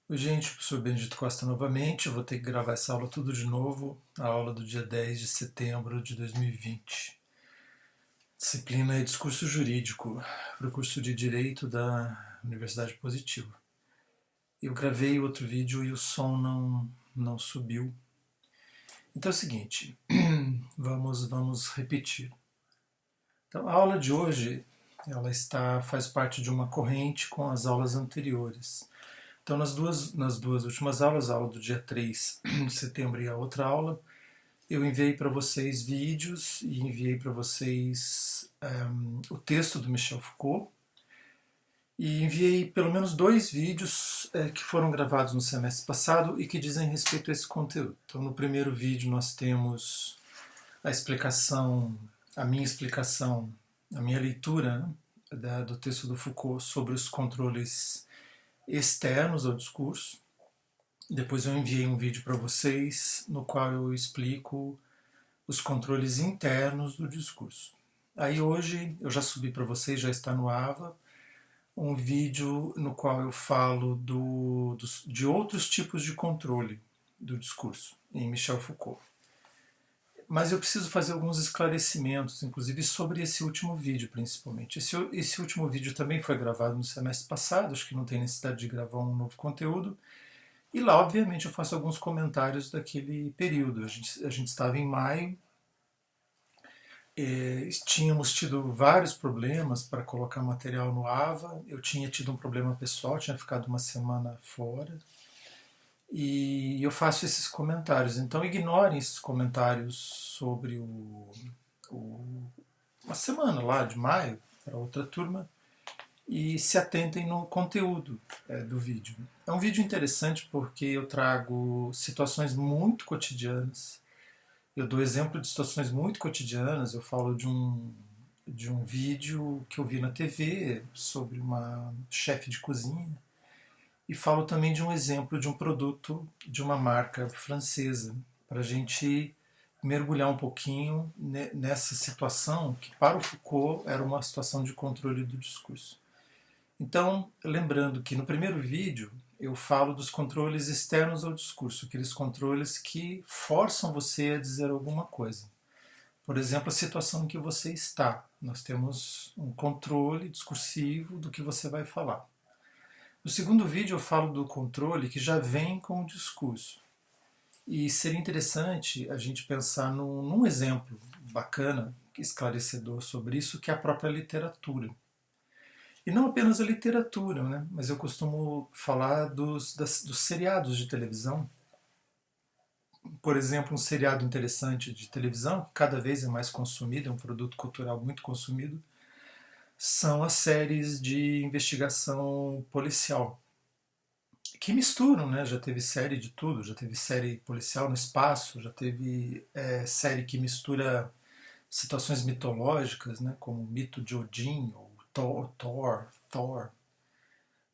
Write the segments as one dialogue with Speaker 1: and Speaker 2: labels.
Speaker 1: Oi, gente, professor Benedito Costa novamente. Eu vou ter que gravar essa aula tudo de novo, a aula do dia 10 de setembro de 2020. Disciplina é Discurso Jurídico, para o curso de Direito da Universidade Positiva. Eu gravei outro vídeo e o som não subiu. Então é o seguinte, vamos repetir. Então, a aula de hoje ela faz parte de uma corrente com as aulas anteriores. Então, nas duas últimas aulas, a aula do dia 3 de setembro e a outra aula, eu enviei para vocês vídeos e enviei para vocês o texto do Michel Foucault e enviei pelo menos dois vídeos que foram gravados no semestre passado e que dizem respeito a esse conteúdo. Então, no primeiro vídeo nós temos a explicação, a minha explicação, a minha leitura, né, do texto do Foucault sobre os controles externos ao discurso. Depois eu enviei um vídeo para vocês no qual eu explico os controles internos do discurso. Aí hoje eu já subi para vocês, já está no AVA, um vídeo no qual eu falo de outros tipos de controle do discurso, em Michel Foucault. Mas eu preciso fazer alguns esclarecimentos, inclusive sobre esse último vídeo, principalmente. Esse último vídeo também foi gravado no semestre passado, acho que não tem necessidade de gravar um novo conteúdo. E lá, obviamente, eu faço alguns comentários daquele período. A gente estava em maio, tínhamos tido vários problemas para colocar material no AVA. Eu tinha tido um problema pessoal, tinha ficado uma semana fora. E eu faço esses comentários. Então ignorem esses comentários sobre uma semana lá de maio, para outra turma, e se atentem no conteúdo do vídeo. É um vídeo interessante porque eu trago situações muito cotidianas. Eu dou exemplo de situações muito cotidianas. Eu falo de um vídeo que eu vi na TV sobre uma chefe de cozinha e falo também de um exemplo de um produto de uma marca francesa, para a gente mergulhar um pouquinho nessa situação que para o Foucault era uma situação de controle do discurso. Então, lembrando que no primeiro vídeo eu falo dos controles externos ao discurso, aqueles controles que forçam você a dizer alguma coisa. Por exemplo, a situação em que você está. Nós temos um controle discursivo do que você vai falar. No segundo vídeo eu falo do controle que já vem com o discurso. E seria interessante a gente pensar num exemplo bacana, esclarecedor sobre isso, que é a própria literatura. E não apenas a literatura, né? Mas eu costumo falar dos seriados de televisão. Por exemplo, um seriado interessante de televisão, que cada vez é mais consumido, é um produto cultural muito consumido, são as séries de investigação policial, que misturam, né? Já teve série de tudo, já teve série policial no espaço, já teve série que mistura situações mitológicas, né? Como o mito de Odin, ou Thor,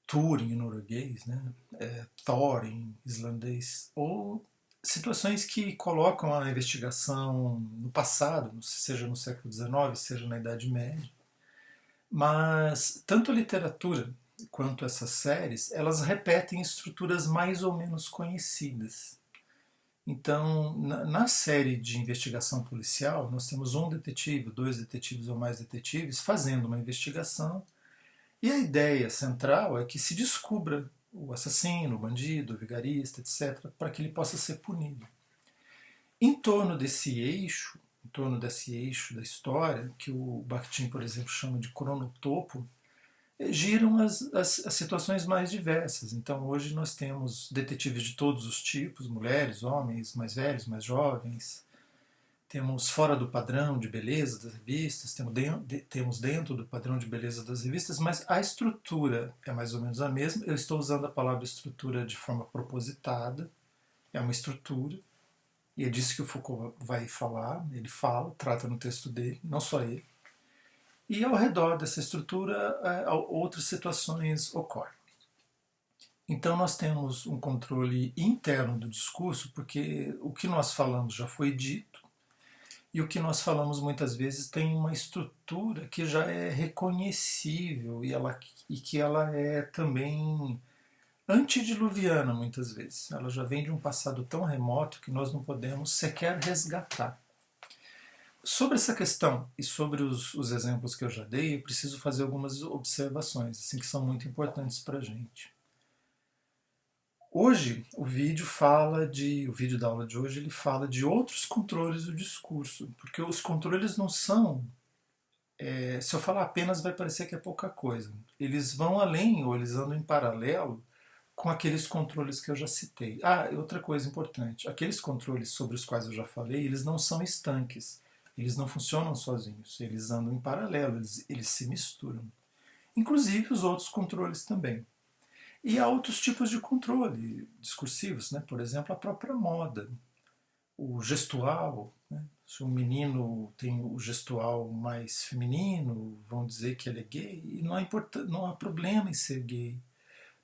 Speaker 1: Thor em norueguês, né? Thor em islandês, ou situações que colocam a investigação no passado, seja no século XIX, seja na Idade Média. Mas tanto a literatura quanto essas séries, elas repetem estruturas mais ou menos conhecidas. Então, na série de investigação policial, nós temos um detetive, dois detetives ou mais detetives fazendo uma investigação, e a ideia central é que se descubra o assassino, o bandido, o vigarista, etc., para que ele possa ser punido. Em torno desse eixo, da história, que o Bakhtin, por exemplo, chama de cronotopo, giram as situações mais diversas. Então, hoje nós temos detetives de todos os tipos, mulheres, homens, mais velhos, mais jovens. Temos fora do padrão de beleza das revistas, temos dentro do padrão de beleza das revistas, mas a estrutura é mais ou menos a mesma. Eu estou usando a palavra estrutura de forma propositada, é uma estrutura, e é disso que o Foucault vai falar, ele fala, trata no texto dele, não só ele. E ao redor dessa estrutura, outras situações ocorrem. Então nós temos um controle interno do discurso, porque o que nós falamos já foi dito, e o que nós falamos muitas vezes tem uma estrutura que já é reconhecível e que ela é também antediluviana muitas vezes. Ela já vem de um passado tão remoto que nós não podemos sequer resgatar. Sobre essa questão e sobre os exemplos que eu já dei, eu preciso fazer algumas observações assim, que são muito importantes para a gente. Hoje, o vídeo da aula de hoje, ele fala de outros controles do discurso, porque os controles não são, se eu falar apenas vai parecer que é pouca coisa. Eles vão além, ou eles andam em paralelo com aqueles controles que eu já citei. Ah, e outra coisa importante, aqueles controles sobre os quais eu já falei, eles não são estanques, eles não funcionam sozinhos, eles andam em paralelo, eles se misturam. Inclusive os outros controles também. E há outros tipos de controle discursivos, né? Por exemplo, a própria moda, o gestual. Né? Se um menino tem o gestual mais feminino, vão dizer que ele é gay, e não há problema em ser gay.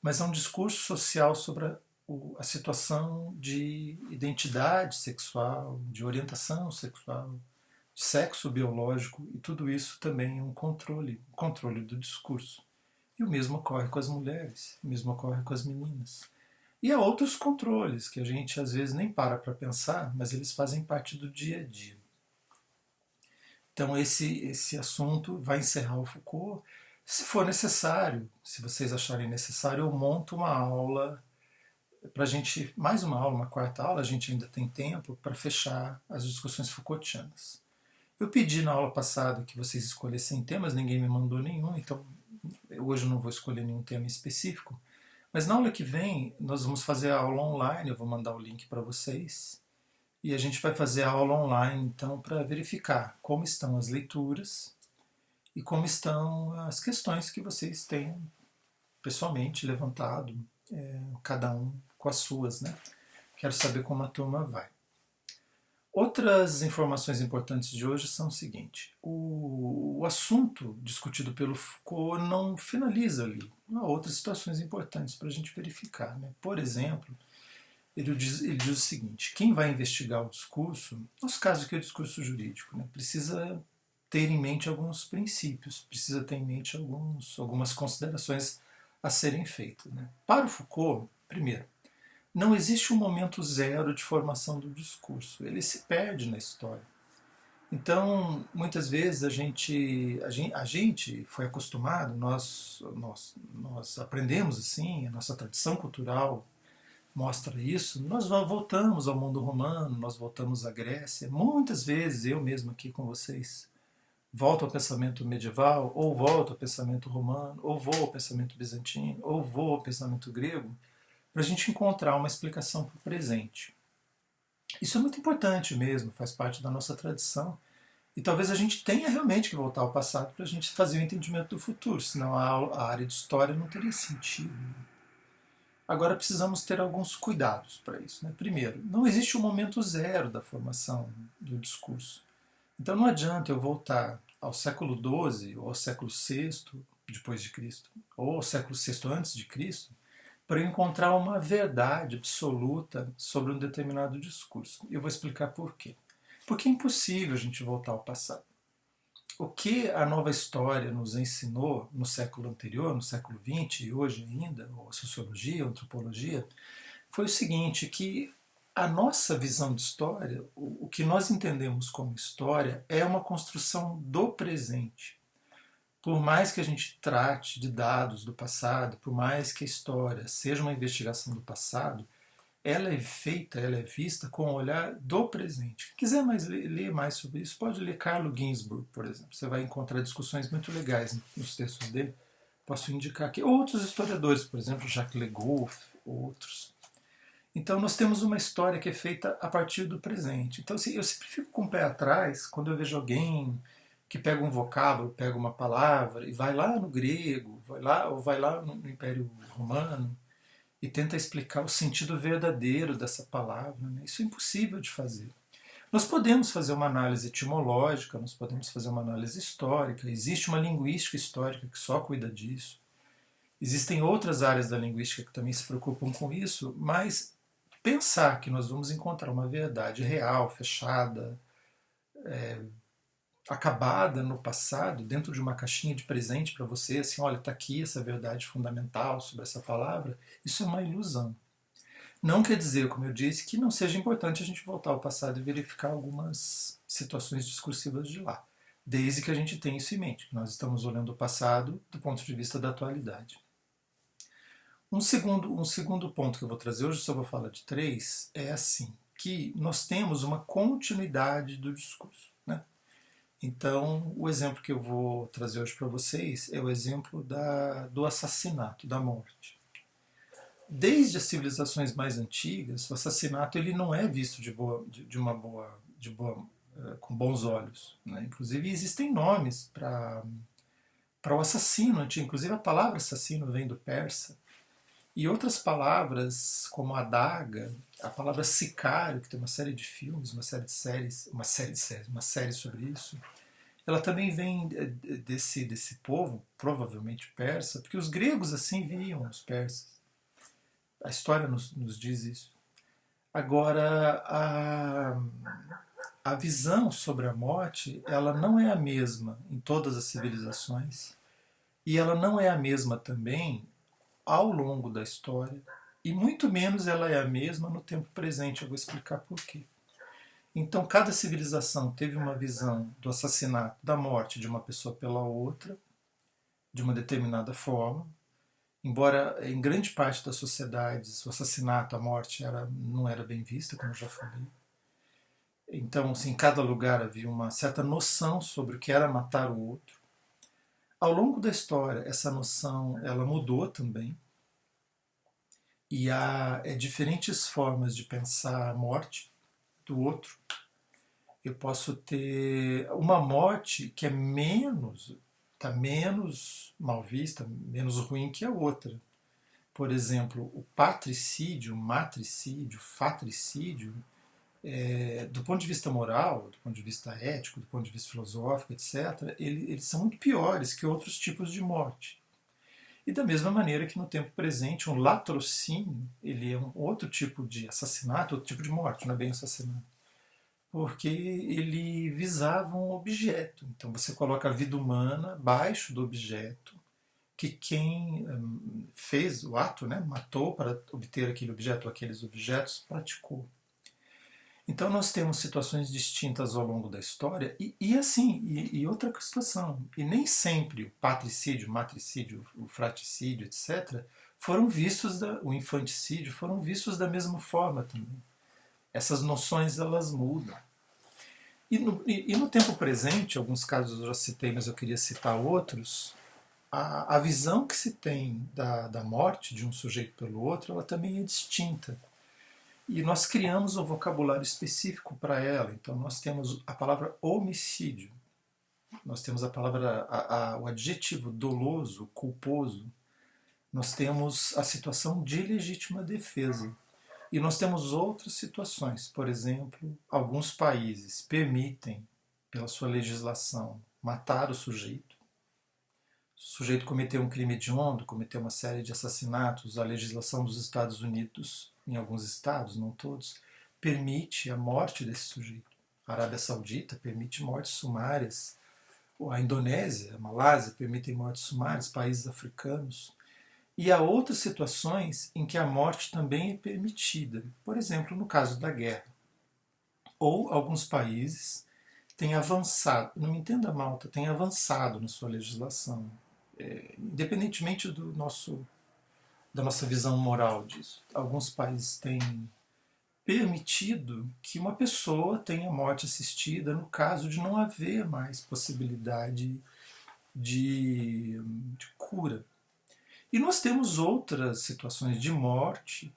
Speaker 1: Mas há um discurso social sobre a situação de identidade sexual, de orientação sexual, de sexo biológico, e tudo isso também é um controle do discurso. E o mesmo ocorre com as mulheres, o mesmo ocorre com as meninas. E há outros controles que a gente às vezes nem para pensar, mas eles fazem parte do dia a dia. Então esse assunto vai encerrar o Foucault. Se for necessário, se vocês acharem necessário, eu monto uma aula para a gente, mais uma aula, uma quarta aula, a gente ainda tem tempo para fechar as discussões Foucaultianas. Eu pedi na aula passada que vocês escolhessem temas, ninguém me mandou nenhum, então hoje eu não vou escolher nenhum tema específico, mas na aula que vem nós vamos fazer a aula online, eu vou mandar o link para vocês, e a gente vai fazer a aula online então para verificar como estão as leituras e como estão as questões que vocês têm pessoalmente levantado, cada um com as suas, né? Quero saber como a turma vai. Outras informações importantes de hoje são o seguinte: o assunto discutido pelo Foucault não finaliza ali. Há outras situações importantes para a gente verificar. Né? Por exemplo, ele diz o seguinte: quem vai investigar o discurso, nosso caso aqui é o discurso jurídico, né, precisa ter em mente alguns princípios, precisa ter em mente algumas considerações a serem feitas. Né? Para o Foucault, primeiro, não existe um momento zero de formação do discurso, ele se perde na história. Então, muitas vezes a gente foi acostumado, nós aprendemos assim, a nossa tradição cultural mostra isso, nós voltamos ao mundo romano, nós voltamos à Grécia, muitas vezes eu mesmo aqui com vocês volto ao pensamento medieval, ou volto ao pensamento romano, ou vou ao pensamento bizantino, ou vou ao pensamento grego, para a gente encontrar uma explicação para o presente. Isso é muito importante mesmo, faz parte da nossa tradição. E talvez a gente tenha realmente que voltar ao passado para a gente fazer o entendimento do futuro, senão a área de história não teria sentido. Agora precisamos ter alguns cuidados para isso. Né? Primeiro, não existe um momento zero da formação do discurso. Então não adianta eu voltar ao século XII ou ao século VI depois de Cristo, ou ao século VI antes de Cristo, para encontrar uma verdade absoluta sobre um determinado discurso. E eu vou explicar por quê. Porque é impossível a gente voltar ao passado. O que a nova história nos ensinou no século anterior, no século XX e hoje ainda, ou a sociologia, a antropologia, foi o seguinte, que a nossa visão de história, o que nós entendemos como história, é uma construção do presente. Por mais que a gente trate de dados do passado, por mais que a história seja uma investigação do passado, ela é feita, ela é vista com o olhar do presente. Quem quiser ler mais sobre isso, pode ler Carlo Ginzburg, por exemplo. Você vai encontrar discussões muito legais nos textos dele. Posso indicar aqui outros historiadores, por exemplo, Jacques Le Goff, outros. Então nós temos uma história que é feita a partir do presente. Então assim, eu sempre fico com o pé atrás quando eu vejo alguém que pega um vocábulo, pega uma palavra e vai lá no grego, vai lá no Império Romano e tenta explicar o sentido verdadeiro dessa palavra. Né? Isso é impossível de fazer. Nós podemos fazer uma análise etimológica, nós podemos fazer uma análise histórica, existe uma linguística histórica que só cuida disso. Existem outras áreas da linguística que também se preocupam com isso, mas pensar que nós vamos encontrar uma verdade real, fechada, acabada no passado, dentro de uma caixinha de presente para você, assim, olha, está aqui essa verdade fundamental sobre essa palavra, isso é uma ilusão. Não quer dizer, como eu disse, que não seja importante a gente voltar ao passado e verificar algumas situações discursivas de lá, desde que a gente tenha isso em mente, que nós estamos olhando o passado do ponto de vista da atualidade. Um segundo ponto que eu vou trazer, hoje só vou falar de três, é assim, que nós temos uma continuidade do discurso. Né? Então, o exemplo que eu vou trazer hoje para vocês é o exemplo do assassinato, da morte. Desde as civilizações mais antigas, o assassinato ele não é visto com bons olhos. Né? Inclusive, existem nomes para o assassino. Inclusive, a palavra assassino vem do persa. E outras palavras, como adaga, a palavra sicário, que tem uma série de filmes, uma série sobre isso, ela também vem desse povo, provavelmente persa, porque os gregos assim viam os persas. A história nos diz isso. Agora, a visão sobre a morte, ela não é a mesma em todas as civilizações, e ela não é a mesma também ao longo da história, e muito menos ela é a mesma no tempo presente. Eu vou explicar por quê. Então, cada civilização teve uma visão do assassinato, da morte de uma pessoa pela outra, de uma determinada forma, embora em grande parte das sociedades o assassinato, a morte não era bem vista, como eu já falei. Então, assim, em cada lugar havia uma certa noção sobre o que era matar o outro. Ao longo da história, essa noção ela mudou também, e há diferentes formas de pensar a morte do outro. Eu posso ter uma morte que está menos mal vista, menos ruim que a outra. Por exemplo, o patricídio, o matricídio, o fatricídio, do ponto de vista moral, do ponto de vista ético, do ponto de vista filosófico, etc., eles são muito piores que outros tipos de morte. E da mesma maneira que no tempo presente, um latrocínio, ele é um outro tipo de assassinato, outro tipo de morte, não é bem assassinato. Porque ele visava um objeto. Então você coloca a vida humana abaixo do objeto que quem fez o ato, né, matou para obter aquele objeto ou aqueles objetos, praticou. Então nós temos situações distintas ao longo da história e outra situação. E nem sempre o patricídio, o matricídio, o fratricídio, etc., o infanticídio, foram vistos da mesma forma também. Essas noções elas mudam. E no tempo presente, alguns casos eu já citei, mas eu queria citar outros, a visão que se tem da morte de um sujeito pelo outro, ela também é distinta. E nós criamos um vocabulário específico para ela. Então nós temos a palavra homicídio, nós temos a palavra, o adjetivo doloso, culposo, nós temos a situação de legítima defesa. E nós temos outras situações. Por exemplo, alguns países permitem, pela sua legislação, matar o sujeito. Se o sujeito cometeu um crime hediondo, cometeu uma série de assassinatos, a legislação dos Estados Unidos, em alguns estados, não todos, permite a morte desse sujeito. A Arábia Saudita permite mortes sumárias. A Indonésia, a Malásia permitem mortes sumárias, países africanos. E há outras situações em que a morte também é permitida. Por exemplo, no caso da guerra. Ou alguns países têm avançado, não me entenda mal, têm avançado na sua legislação, independentemente da nossa visão moral disso. Alguns países têm permitido que uma pessoa tenha morte assistida no caso de não haver mais possibilidade de cura. E nós temos outras situações de morte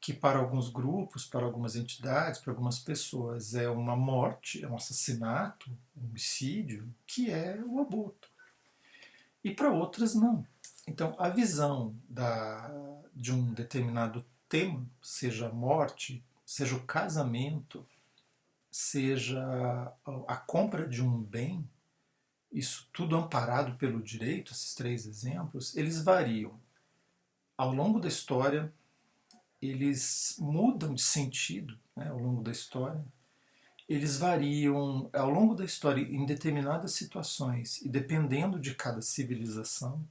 Speaker 1: que para alguns grupos, para algumas entidades, para algumas pessoas é uma morte, é um assassinato, um homicídio, que é o aborto. E para outras não. Então a visão de um determinado tema, seja a morte, seja o casamento, seja a compra de um bem, isso tudo amparado pelo direito, esses três exemplos, eles variam. Ao longo da história, eles mudam de sentido, né, ao longo da história. eles variam ao longo da história em determinadas situações e dependendo de cada civilização,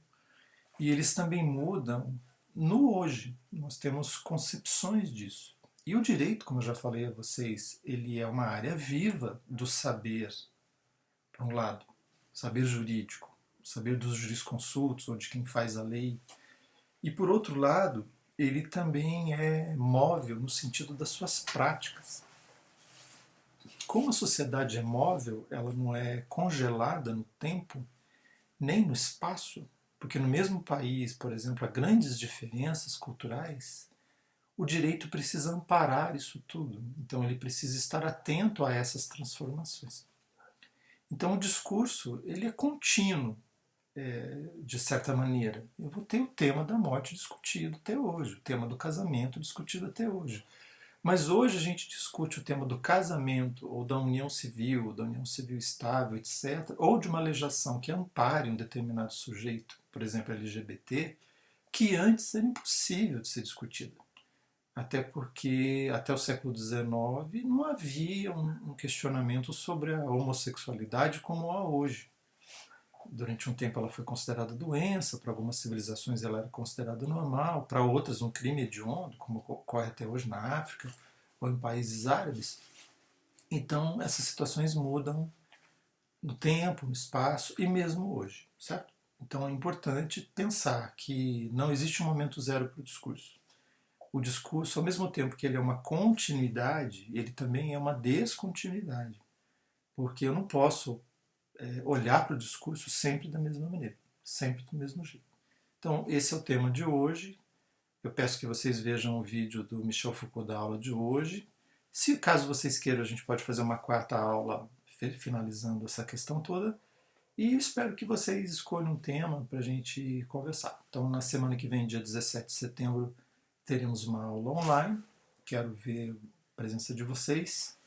Speaker 1: e eles também mudam no hoje. Nós temos concepções disso. E o direito, como eu já falei a vocês, ele é uma área viva do saber, por um lado, saber jurídico, saber dos jurisconsultos ou de quem faz a lei, e por outro lado, ele também é móvel no sentido das suas práticas. Como a sociedade é móvel, ela não é congelada no tempo, nem no espaço, porque no mesmo país, por exemplo, há grandes diferenças culturais, o direito precisa amparar isso tudo. Então ele precisa estar atento a essas transformações. Então o discurso ele é contínuo, de certa maneira. Eu vou ter o tema da morte discutido até hoje, o tema do casamento discutido até hoje. Mas hoje a gente discute o tema do casamento, ou da união civil estável, etc., ou de uma legislação que ampare um determinado sujeito, por exemplo, LGBT, que antes era impossível de ser discutida. Até porque, até o século XIX, não havia um questionamento sobre a homossexualidade como há hoje. Durante um tempo ela foi considerada doença, para algumas civilizações ela era considerada normal, para outras um crime hediondo, como ocorre até hoje na África ou em países árabes. Então essas situações mudam no tempo, no espaço e mesmo hoje, certo? Então é importante pensar que não existe um momento zero para o discurso. O discurso, ao mesmo tempo que ele é uma continuidade, ele também é uma descontinuidade, porque eu não posso olhar para o discurso sempre da mesma maneira, sempre do mesmo jeito. Então, esse é o tema de hoje. Eu peço que vocês vejam o vídeo do Michel Foucault da aula de hoje. Se caso vocês queiram, a gente pode fazer uma quarta aula finalizando essa questão toda. E espero que vocês escolham um tema para a gente conversar. Então, na semana que vem, dia 17 de setembro, teremos uma aula online. Quero ver a presença de vocês.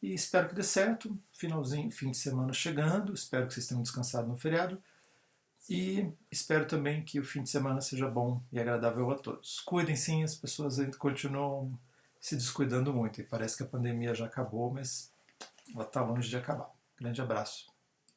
Speaker 1: E espero que dê certo. Finalzinho, fim de semana chegando. Espero que vocês tenham descansado no feriado. E espero também que o fim de semana seja bom e agradável a todos. Cuidem sim, as pessoas ainda continuam se descuidando muito. E parece que a pandemia já acabou, mas ela está longe de acabar. Grande abraço.